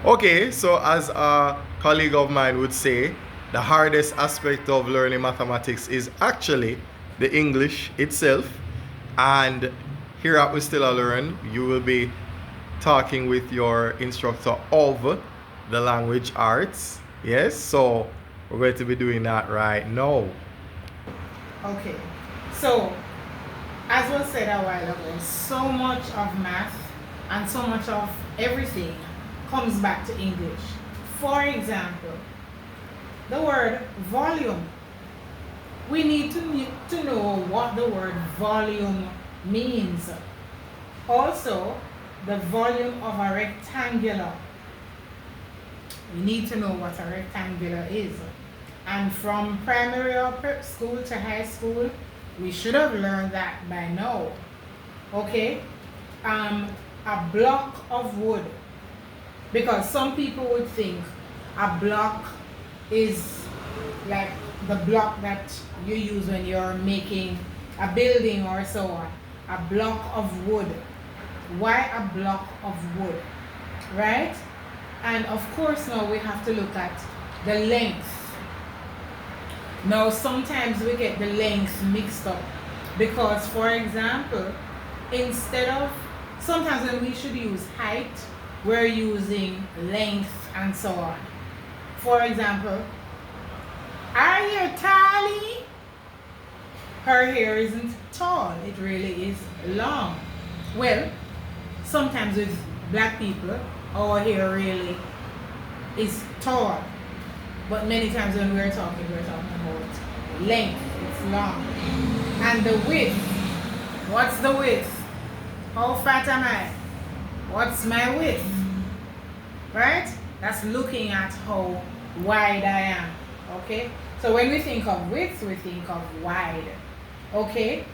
Okay, so as a colleague of mine would say, the hardest aspect of learning mathematics is actually the English itself. And here at We Still Learn, you will be talking with your instructor of the language arts. Yes, so we're going to be doing that right now. Okay, so as was said a while ago, so much of math and so much of everything comes back to English. For example, the word volume. We need to know what the word volume means. Also, the volume of a rectangular. We need to know what a rectangular is. And from primary or prep school to high school, we should have learned that by now. Okay? A block of wood. Because some people would think a block is like the block that you use when you're making a building or so on. A block of wood. Why a block of wood? Right? And of course now we have to look at the length. Now sometimes we get the length mixed up because, for example, instead of sometimes when we should use height, we're using length and so on. For example, are you tall? Her hair isn't tall, it really is long. Well, sometimes with black people, our hair really is tall. But many times when we're talking about length, it's long. And the width, what's the width? How fat am I? What's my width? Right? That's looking at how wide I am. Okay? So when we think of width, we think of wide. Okay?